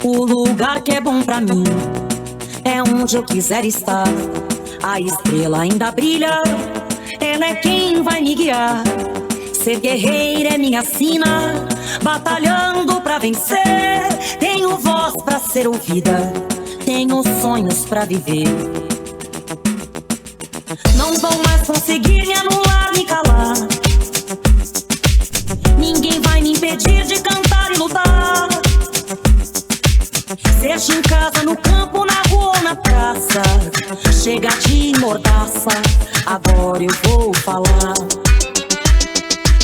O lugar que é bom pra mim é onde eu quiser estar. A estrela ainda brilha, ela é quem vai me guiar. Ser guerreira é minha sina, batalhando pra vencer. Tenho voz pra ser ouvida, tenho sonhos pra viver. Não vão mais conseguir me anular, me calar. Ninguém vai me impedir de cantar e lutar. Seja em casa, no campo, na rua ou na praça, chega de mordaça, agora eu vou falar.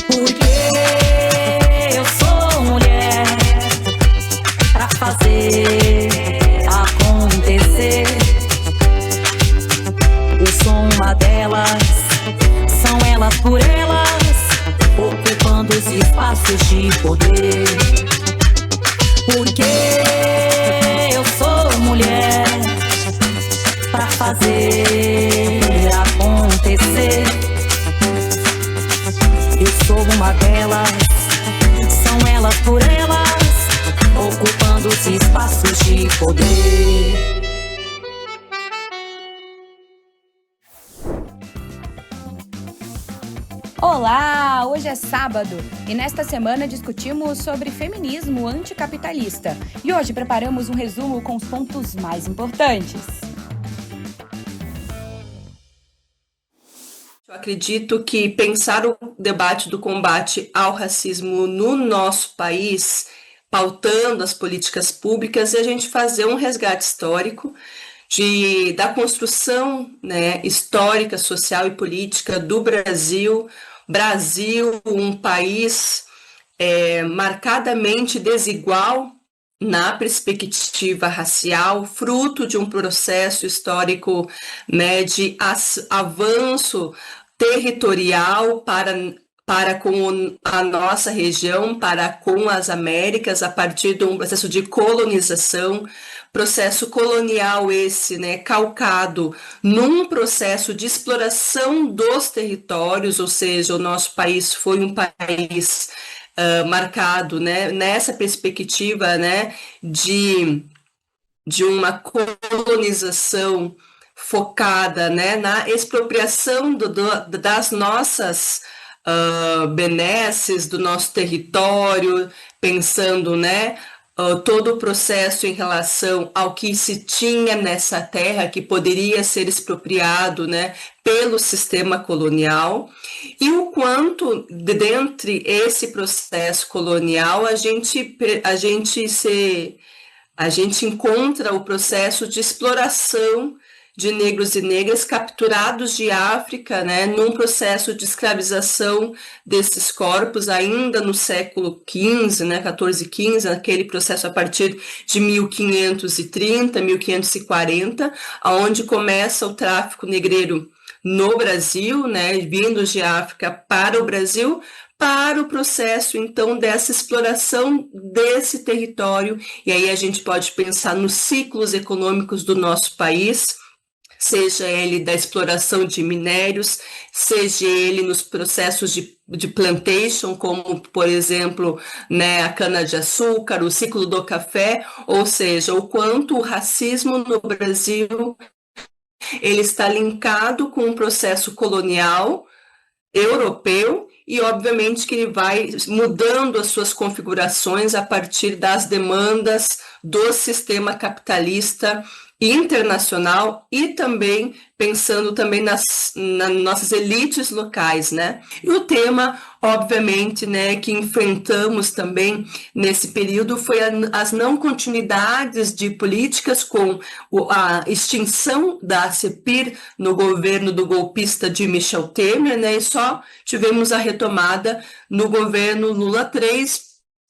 Porque eu sou mulher pra fazer acontecer. Eu sou uma delas, são elas por elas, ocupando os espaços de poder. Porque eu sou mulher pra fazer acontecer. Eu sou uma delas, são elas por elas, ocupando os espaços de poder. Olá! Hoje é sábado e nesta semana discutimos sobre feminismo anticapitalista. E hoje preparamos um resumo com os pontos mais importantes. Eu acredito que pensar o debate do combate ao racismo no nosso país, pautando as políticas públicas, é a gente fazer um resgate histórico da construção, né, histórica, social e política do Brasil. Brasil, um país marcadamente desigual na perspectiva racial, fruto de um processo histórico, né, de avanço territorial para com a nossa região, para com as Américas, a partir de um processo de colonização, processo colonial esse, né, calcado num processo de exploração dos territórios, ou seja, o nosso país foi um país marcado, né, nessa perspectiva, né, de uma colonização focada, né, na expropriação das nossas benesses, do nosso território, pensando, né, todo o processo em relação ao que se tinha nessa terra que poderia ser expropriado, né, pelo sistema colonial, e o quanto, dentre esse processo colonial, a gente encontra o processo de exploração de negros e negras capturados de África, né, num processo de escravização desses corpos ainda no século XV, né, 14 e 15, aquele processo a partir de 1530, 1540, onde começa o tráfico negreiro no Brasil, né, vindos de África para o Brasil, para o processo, então, dessa exploração desse território. E aí a gente pode pensar nos ciclos econômicos do nosso país, seja ele da exploração de minérios, seja ele nos processos de plantation, como, por exemplo, né, a cana-de-açúcar, o ciclo do café, ou seja, o quanto o racismo no Brasil ele está linkado com um processo colonial europeu e, obviamente, que ele vai mudando as suas configurações a partir das demandas do sistema capitalista internacional e também pensando também nas nossas elites locais, né? E o tema, obviamente, né, que enfrentamos também nesse período foi as não continuidades de políticas com a extinção da CEPIR no governo do golpista de Michel Temer, né? E só tivemos a retomada no governo Lula III,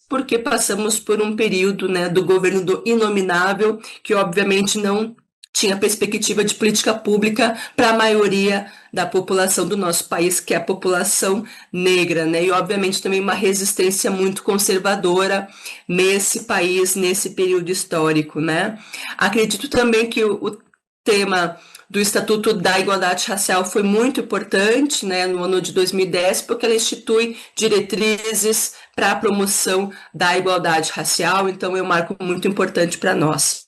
porque passamos por um período, né, do governo do inominável, que obviamente não tinha perspectiva de política pública para a maioria da população do nosso país, que é a população negra, né? E obviamente também uma resistência muito conservadora nesse país, nesse período histórico, né? Acredito também que o tema do Estatuto da Igualdade Racial foi muito importante, né, no ano de 2010, porque ela institui diretrizes para a promoção da igualdade racial, então é um marco muito importante para nós.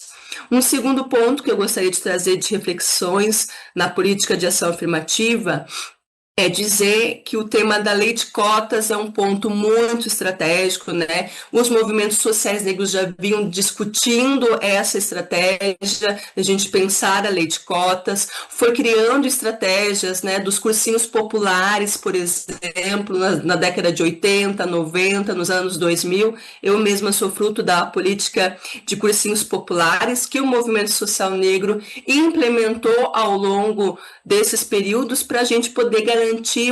Um segundo ponto que eu gostaria de trazer de reflexões na política de ação afirmativa é dizer que o tema da lei de cotas é um ponto muito estratégico, né? Os movimentos sociais negros já vinham discutindo essa estratégia, a gente pensar a lei de cotas, foi criando estratégias, né, dos cursinhos populares, por exemplo, na década de 80, 90, nos anos 2000. Eu mesma sou fruto da política de cursinhos populares que o movimento social negro implementou ao longo desses períodos para a gente poder garantir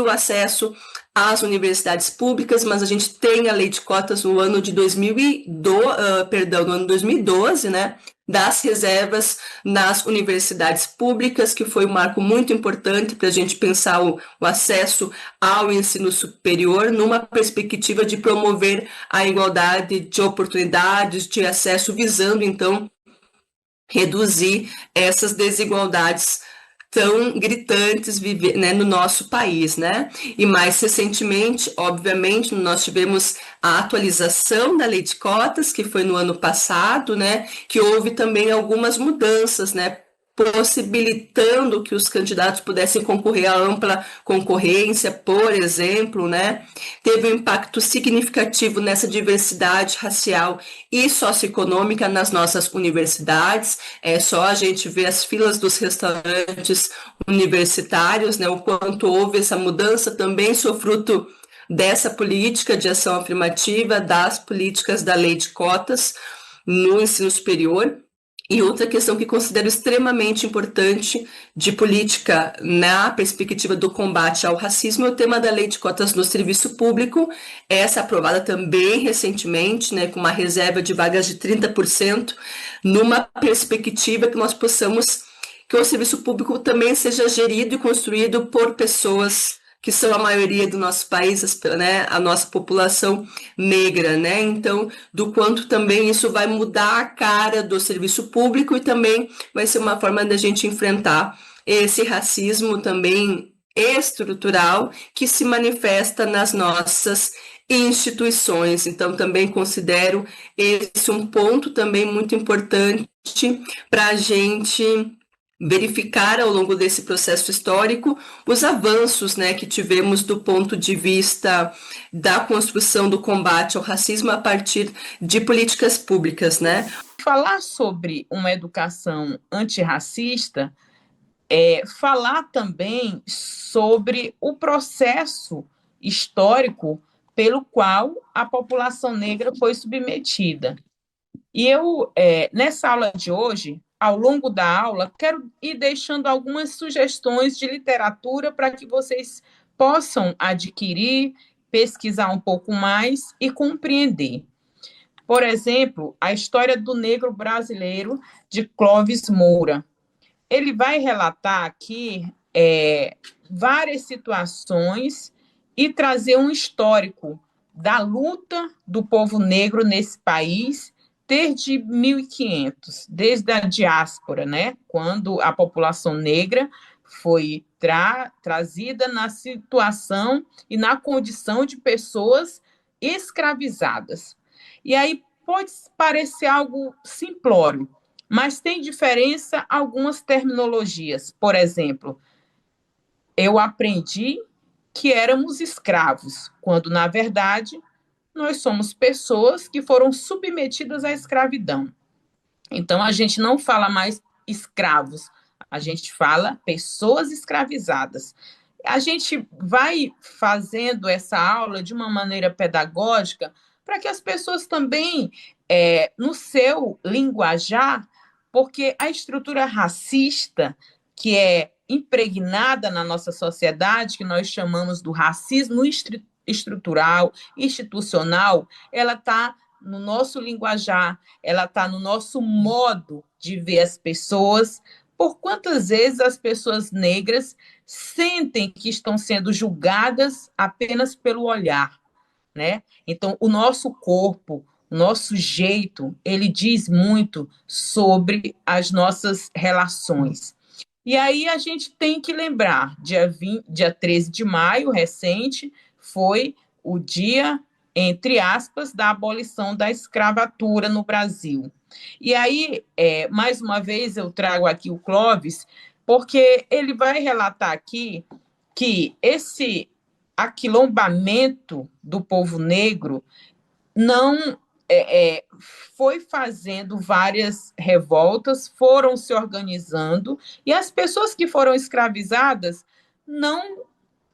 o acesso às universidades públicas, mas a gente tem a lei de cotas no ano de 2012, né, das reservas nas universidades públicas, que foi um marco muito importante para a gente pensar o acesso ao ensino superior numa perspectiva de promover a igualdade de oportunidades, de acesso, visando, então, reduzir essas desigualdades tão gritantes, né, no nosso país, né? E mais recentemente, obviamente, nós tivemos a atualização da lei de cotas, que foi no ano passado, né? Que houve também algumas mudanças, né? Possibilitando que os candidatos pudessem concorrer à ampla concorrência, por exemplo, né? Teve um impacto significativo nessa diversidade racial e socioeconômica nas nossas universidades. É só a gente ver as filas dos restaurantes universitários, né? O quanto houve essa mudança, também sou fruto dessa política de ação afirmativa, das políticas da lei de cotas no ensino superior. E outra questão que considero extremamente importante de política na perspectiva do combate ao racismo é o tema da lei de cotas no serviço público, essa aprovada também recentemente, né, com uma reserva de vagas de 30%, numa perspectiva que nós possamos, que o serviço público também seja gerido e construído por pessoas que são a maioria do nosso país, né, a nossa população negra, né? Então, do quanto também isso vai mudar a cara do serviço público e também vai ser uma forma da gente enfrentar esse racismo também estrutural que se manifesta nas nossas instituições. Então, também considero esse um ponto também muito importante para a gente verificar ao longo desse processo histórico os avanços, né, que tivemos do ponto de vista da construção do combate ao racismo a partir de políticas públicas, né? Falar sobre uma educação antirracista é falar também sobre o processo histórico pelo qual a população negra foi submetida. E eu, nessa aula de hoje, ao longo da aula, quero ir deixando algumas sugestões de literatura para que vocês possam adquirir, pesquisar um pouco mais e compreender. Por exemplo, a história do negro brasileiro, de Clóvis Moura. Ele vai relatar aqui várias situações e trazer um histórico da luta do povo negro nesse país desde 1500, desde a diáspora, né? Quando a população negra foi trazida na situação e na condição de pessoas escravizadas. E aí pode parecer algo simplório, mas tem diferença algumas terminologias. Por exemplo, eu aprendi que éramos escravos, quando, na verdade, nós somos pessoas que foram submetidas à escravidão. Então, a gente não fala mais escravos, a gente fala pessoas escravizadas. A gente vai fazendo essa aula de uma maneira pedagógica para que as pessoas também, no seu linguajar, porque a estrutura racista, que é impregnada na nossa sociedade, que nós chamamos do racismo estrutural, institucional, ela está no nosso linguajar, ela está no nosso modo de ver as pessoas. Por quantas vezes as pessoas negras sentem que estão sendo julgadas apenas pelo olhar, né? Então, o nosso corpo, o nosso jeito, ele diz muito sobre as nossas relações. E aí a gente tem que lembrar, dia 13 de maio, recente, foi o dia, entre aspas, da abolição da escravatura no Brasil. E aí, mais uma vez, eu trago aqui o Clóvis, porque ele vai relatar aqui que esse aquilombamento do povo negro não foi fazendo várias revoltas, foram se organizando, e as pessoas que foram escravizadas não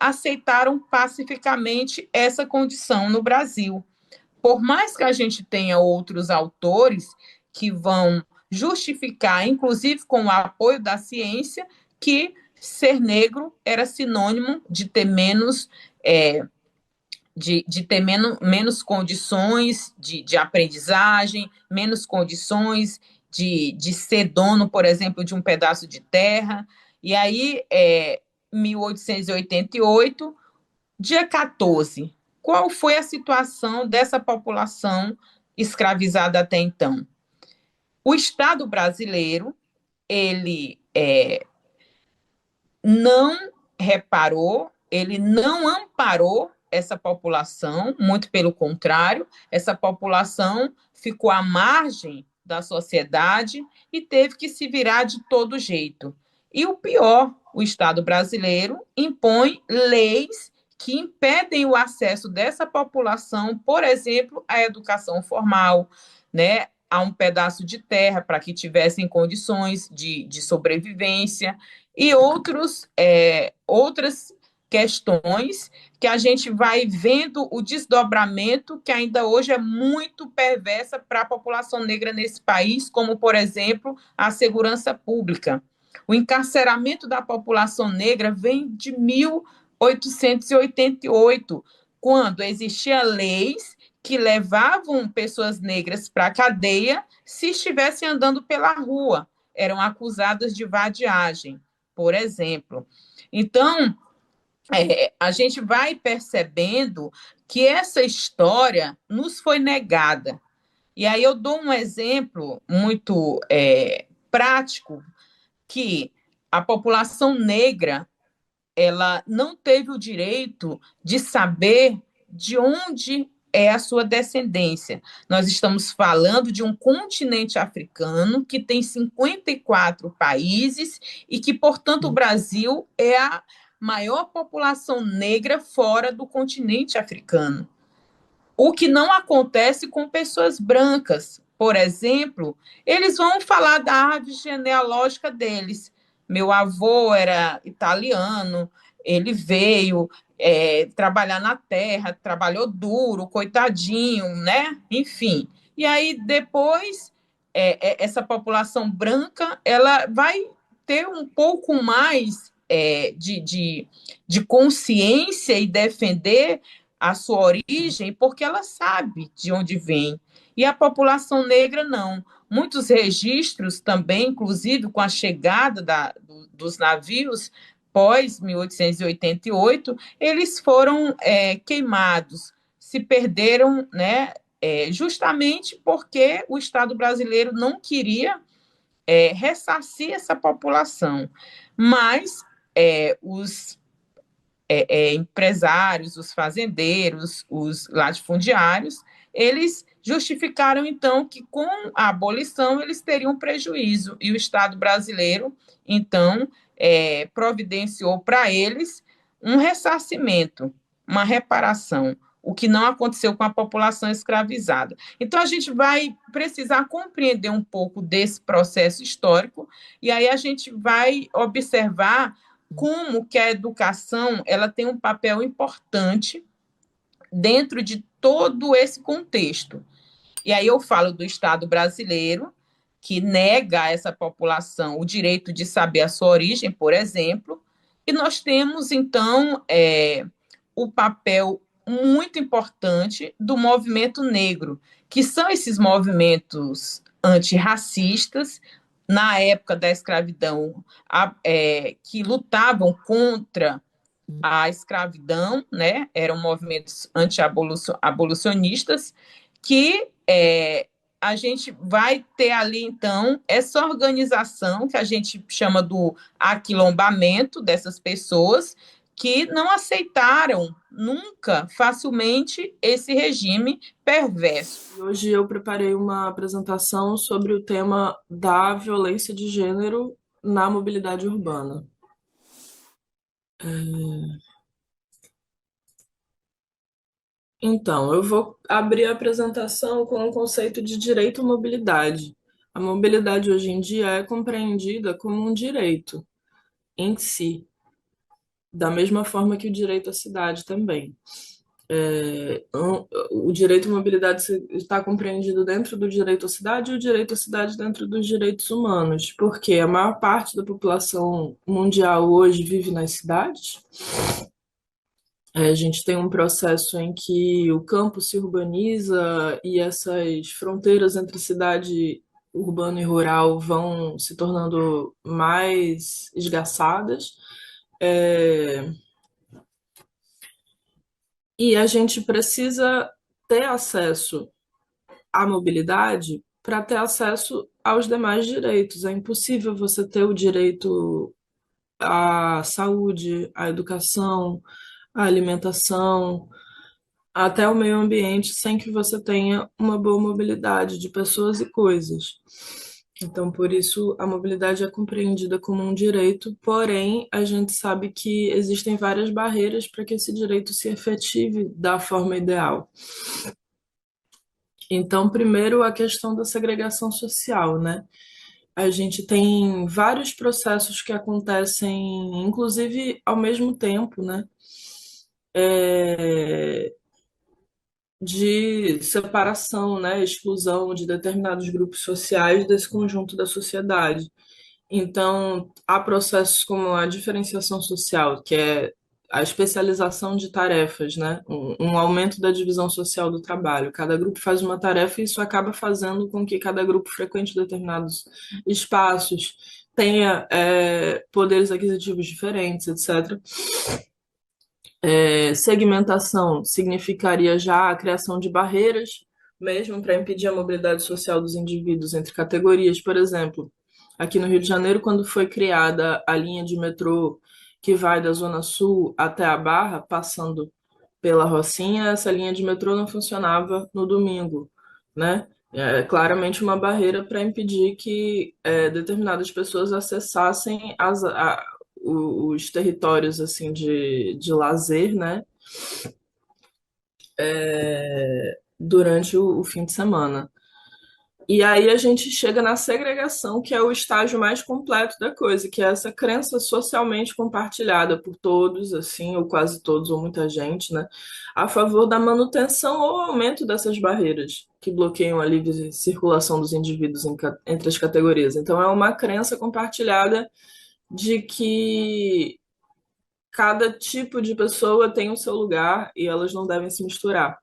aceitaram pacificamente essa condição no Brasil. Por mais que a gente tenha outros autores que vão justificar, inclusive com o apoio da ciência, que ser negro era sinônimo de ter menos ter menos condições de aprendizagem, menos condições de ser dono, por exemplo, de um pedaço de terra. E aí, 1888, dia 14, qual foi a situação dessa população escravizada até então? O Estado brasileiro, ele não reparou, ele não amparou essa população, muito pelo contrário, essa população ficou à margem da sociedade e teve que se virar de todo jeito. E o pior, o Estado brasileiro impõe leis que impedem o acesso dessa população, por exemplo, à educação formal, né, a um pedaço de terra para que tivessem condições de sobrevivência e outras questões que a gente vai vendo o desdobramento que ainda hoje é muito perversa para a população negra nesse país, como, por exemplo, a segurança pública. O encarceramento da população negra vem de 1888, quando existiam leis que levavam pessoas negras para a cadeia se estivessem andando pela rua. Eram acusadas de vadiagem, por exemplo. Então, a gente vai percebendo que essa história nos foi negada. E aí eu dou um exemplo muito prático, que a população negra ela não teve o direito de saber de onde é a sua descendência. Nós estamos falando de um continente africano que tem 54 países e que, portanto, o Brasil é a maior população negra fora do continente africano. O que não acontece com pessoas brancas. Por exemplo, eles vão falar da árvore genealógica deles. Meu avô era italiano, ele veio trabalhar na terra, trabalhou duro, coitadinho, né? Enfim. E aí, depois, essa população branca ela vai ter um pouco mais de consciência e defender a sua origem, porque ela sabe de onde vem. E a população negra não. Muitos registros também, inclusive com a chegada dos navios pós 1888, eles foram queimados, se perderam, né, justamente porque o Estado brasileiro não queria ressarcir essa população. Mas os empresários, os fazendeiros, os latifundiários, eles justificaram, então, que com a abolição eles teriam prejuízo, e o Estado brasileiro, então, providenciou para eles um ressarcimento, uma reparação, o que não aconteceu com a população escravizada. Então, a gente vai precisar compreender um pouco desse processo histórico, e aí a gente vai observar como que a educação ela tem um papel importante dentro de todo esse contexto. E aí eu falo do Estado brasileiro, que nega a essa população o direito de saber a sua origem, por exemplo, e nós temos, então, o papel muito importante do movimento negro, que são esses movimentos antirracistas, na época da escravidão, que lutavam contra a escravidão, né? Eram movimentos anti-abolicionistas, que a gente vai ter ali, então, essa organização que a gente chama do aquilombamento dessas pessoas que não aceitaram nunca facilmente esse regime perverso. Hoje eu preparei uma apresentação sobre o tema da violência de gênero na mobilidade urbana. Então, eu vou abrir a apresentação com o conceito de direito à mobilidade. A mobilidade hoje em dia é compreendida como um direito em si, da mesma forma que o direito à cidade também. O direito à mobilidade está compreendido dentro do direito à cidade e o direito à cidade dentro dos direitos humanos, porque a maior parte da população mundial hoje vive nas cidades. A gente tem um processo em que o campo se urbaniza e essas fronteiras entre cidade urbana e rural vão se tornando mais esgarçadas. E a gente precisa ter acesso à mobilidade para ter acesso aos demais direitos. É impossível você ter o direito à saúde, à educação, à alimentação, até o meio ambiente, sem que você tenha uma boa mobilidade de pessoas e coisas. Então, por isso, a mobilidade é compreendida como um direito, porém, a gente sabe que existem várias barreiras para que esse direito se efetive da forma ideal. Então, primeiro, a questão da segregação social, né? A gente tem vários processos que acontecem, inclusive, ao mesmo tempo, né? De separação, né? Exclusão de determinados grupos sociais desse conjunto da sociedade. Então, há processos como a diferenciação social, que é a especialização de tarefas, né? Um aumento da divisão social do trabalho. Cada grupo faz uma tarefa e isso acaba fazendo com que cada grupo frequente determinados espaços, tenha poderes aquisitivos diferentes, etc. Segmentação significaria já a criação de barreiras, mesmo para impedir a mobilidade social dos indivíduos entre categorias. Por exemplo, aqui no Rio de Janeiro, quando foi criada a linha de metrô que vai da Zona Sul até a Barra, passando pela Rocinha, essa linha de metrô não funcionava no domingo, né? É claramente uma barreira para impedir que determinadas pessoas acessassem os territórios assim de lazer, né? Durante o fim de semana. E aí a gente chega na segregação, que é o estágio mais completo da coisa, que é essa crença socialmente compartilhada por todos, assim, ou quase todos, ou muita gente, né, a favor da manutenção ou aumento dessas barreiras que bloqueiam a livre circulação dos indivíduos entre as categorias. Então é uma crença compartilhada de que cada tipo de pessoa tem o seu lugar e elas não devem se misturar.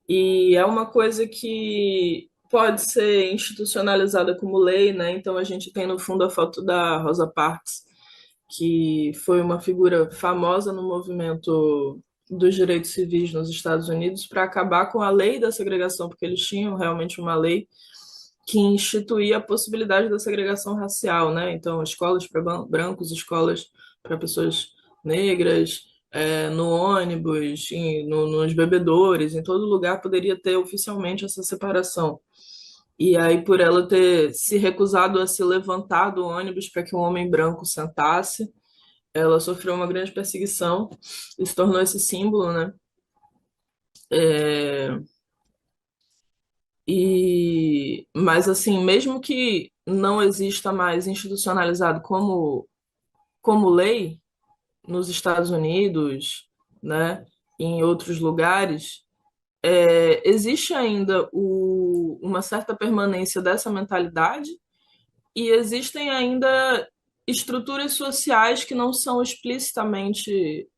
E é uma coisa que pode ser institucionalizada como lei, né? Então a gente tem no fundo a foto da Rosa Parks, que foi uma figura famosa no movimento dos direitos civis nos Estados Unidos para acabar com a lei da segregação, porque eles tinham realmente uma lei que instituía a possibilidade da segregação racial, né? Então, escolas para brancos, escolas para pessoas negras, no ônibus, nos bebedouros, em todo lugar poderia ter oficialmente essa separação. E aí, por ela ter se recusado a se levantar do ônibus para que um homem branco sentasse, ela sofreu uma grande perseguição e se tornou esse símbolo, né? Mas assim, mesmo que não exista mais institucionalizado como lei nos Estados Unidos, né, e em outros lugares, existe ainda uma certa permanência dessa mentalidade e existem ainda estruturas sociais que não são explicitamente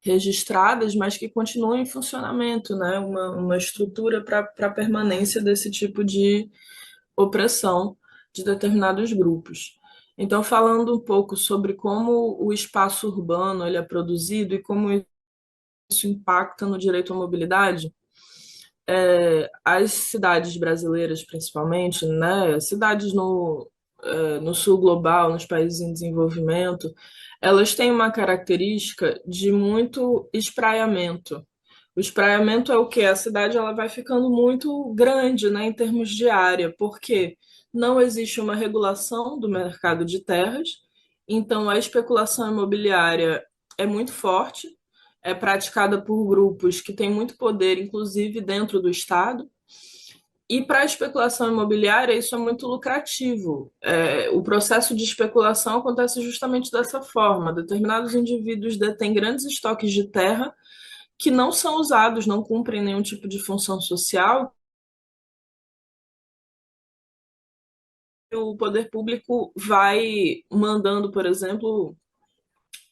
registradas, mas que continuam em funcionamento, né? Uma estrutura para a permanência desse tipo de opressão de determinados grupos. Então, falando um pouco sobre como o espaço urbano ele é produzido e como isso impacta no direito à mobilidade, as cidades brasileiras, principalmente, né, cidades no sul global, nos países em desenvolvimento, elas têm uma característica de muito espraiamento. O espraiamento é o quê? A cidade ela vai ficando muito grande, né, em termos de área, porque não existe uma regulação do mercado de terras, então a especulação imobiliária é muito forte, é praticada por grupos que têm muito poder, inclusive dentro do Estado. E para a especulação imobiliária, isso é muito lucrativo. O processo de especulação acontece justamente dessa forma. Determinados indivíduos detêm grandes estoques de terra que não são usados, não cumprem nenhum tipo de função social. O poder público vai mandando, por exemplo,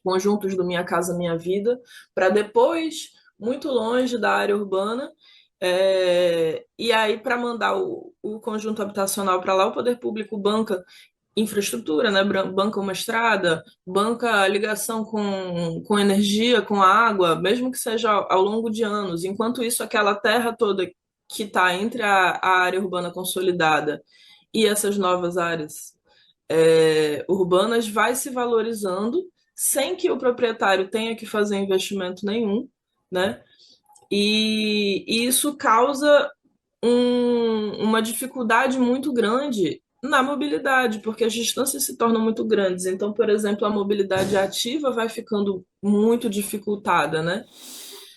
conjuntos do Minha Casa Minha Vida, para depois, muito longe da área urbana, e aí, para mandar o conjunto habitacional para lá, o poder público banca infraestrutura, né? Banca uma estrada, banca a ligação com energia, com água, mesmo que seja ao longo de anos. Enquanto isso, aquela terra toda que está entre a área urbana consolidada e essas novas áreas urbanas vai se valorizando sem que o proprietário tenha que fazer investimento nenhum, né? E isso causa uma dificuldade muito grande na mobilidade, porque as distâncias se tornam muito grandes. Então, por exemplo, a mobilidade ativa vai ficando muito dificultada, né?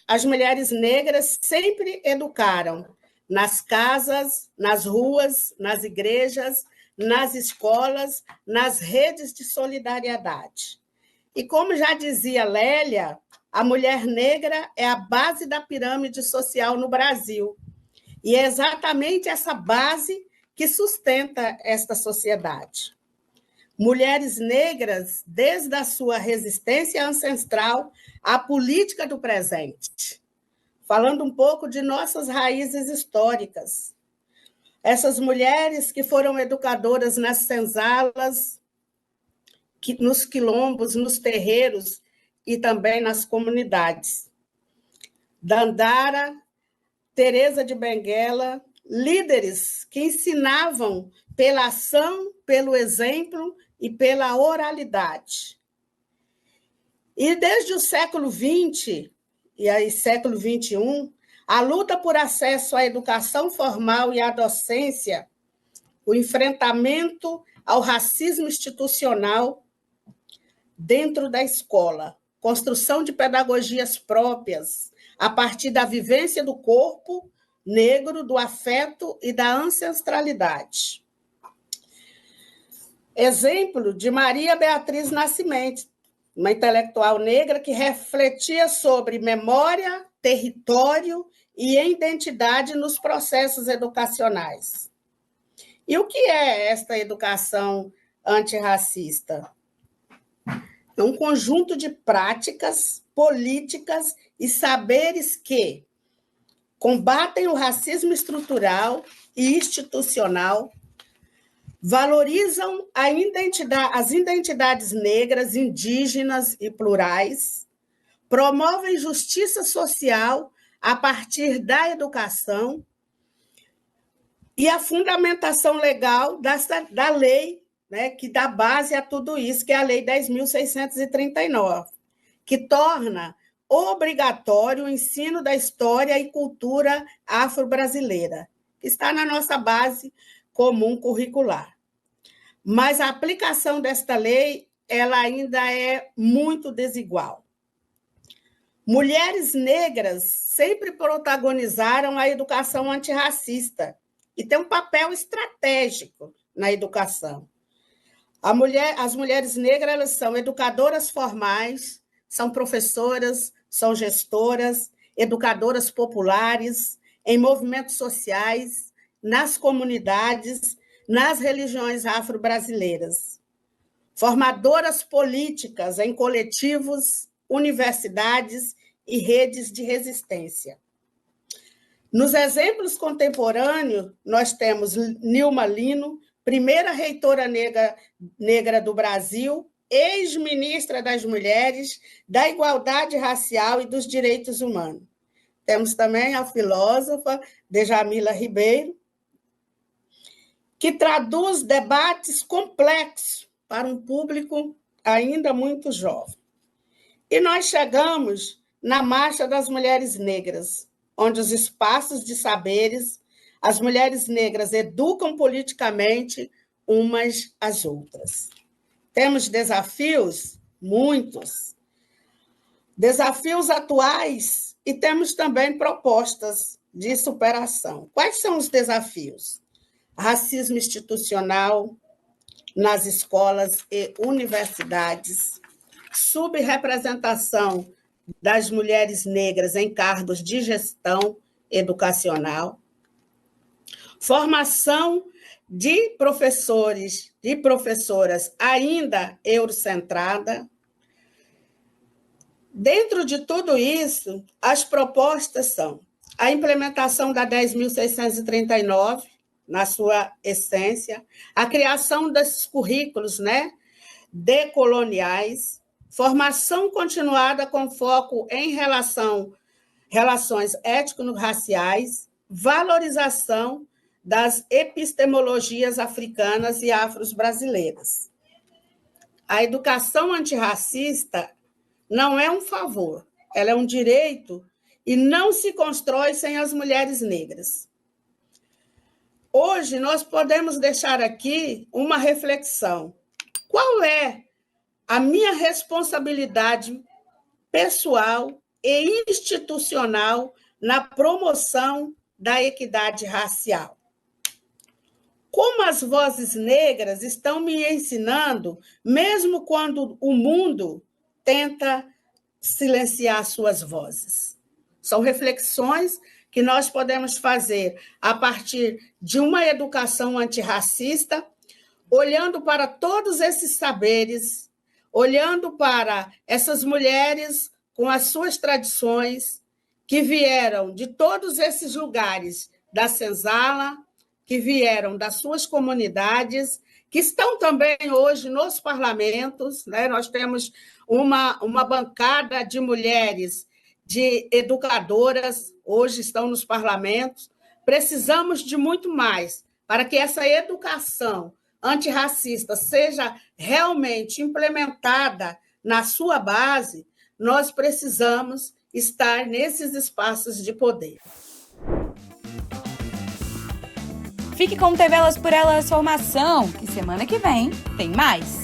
As mulheres negras sempre educaram nas casas, nas ruas, nas igrejas, nas escolas, nas redes de solidariedade. E como já dizia Lélia, a mulher negra é a base da pirâmide social no Brasil. E é exatamente essa base que sustenta esta sociedade. Mulheres negras, desde a sua resistência ancestral à política do presente. Falando um pouco de nossas raízes históricas. Essas mulheres que foram educadoras nas senzalas, nos quilombos, nos terreiros e também nas comunidades. Dandara, Teresa de Benguela, líderes que ensinavam pela ação, pelo exemplo e pela oralidade. E desde o século XX e aí século XXI, a luta por acesso à educação formal e à docência, o enfrentamento ao racismo institucional dentro da escola, construção de pedagogias próprias, a partir da vivência do corpo negro, do afeto e da ancestralidade. Exemplo de Maria Beatriz Nascimento, uma intelectual negra que refletia sobre memória, território e identidade nos processos educacionais. E o que é esta educação antirracista? É um conjunto de práticas, políticas e saberes que combatem o racismo estrutural e institucional, valorizam as identidades negras, indígenas e plurais, promovem justiça social a partir da educação e a fundamentação legal da lei, né, que dá base a tudo isso, que é a Lei 10.639, que torna obrigatório o ensino da história e cultura afro-brasileira, que está na nossa base comum curricular. Mas a aplicação desta lei ela ainda é muito desigual. Mulheres negras sempre protagonizaram a educação antirracista e têm um papel estratégico na educação. As mulheres negras elas são educadoras formais, são professoras, são gestoras, educadoras populares, em movimentos sociais, nas comunidades, nas religiões afro-brasileiras. Formadoras políticas em coletivos, universidades e redes de resistência. Nos exemplos contemporâneos, nós temos Nilma Lino, primeira reitora negra do Brasil, ex-ministra das Mulheres, da Igualdade Racial e dos Direitos Humanos. temos também a filósofa Djamila Ribeiro, que traduz debates complexos para um público ainda muito jovem. E nós chegamos na Marcha das Mulheres Negras, onde os espaços de saberes, as mulheres negras educam politicamente umas às outras. Temos desafios, muitos, desafios atuais, e temos também propostas de superação. Quais são os desafios? Racismo institucional nas escolas e universidades, subrepresentação das mulheres negras em cargos de gestão educacional, formação de professores e professoras ainda eurocentrada. Dentro de tudo isso, as propostas são a implementação da 10.639, na sua essência, a criação desses currículos, né, decoloniais, formação continuada com foco em relações étnico-raciais, valorização das epistemologias africanas e afro-brasileiras. A educação antirracista não é um favor, ela é um direito e não se constrói sem as mulheres negras. Hoje, nós podemos deixar aqui uma reflexão. Qual é a minha responsabilidade pessoal e institucional na promoção da equidade racial? Como as vozes negras estão me ensinando, mesmo quando o mundo tenta silenciar suas vozes? São reflexões que nós podemos fazer a partir de uma educação antirracista, olhando para todos esses saberes, olhando para essas mulheres com as suas tradições, que vieram de todos esses lugares da senzala, que vieram das suas comunidades, que estão também hoje nos parlamentos, né? Nós temos uma bancada de mulheres, de educadoras, hoje estão nos parlamentos. Precisamos de muito mais para que essa educação antirracista seja realmente implementada na sua base. Nós precisamos estar nesses espaços de poder. Fique com o TV Elas por Elas Formação, que semana que vem tem mais.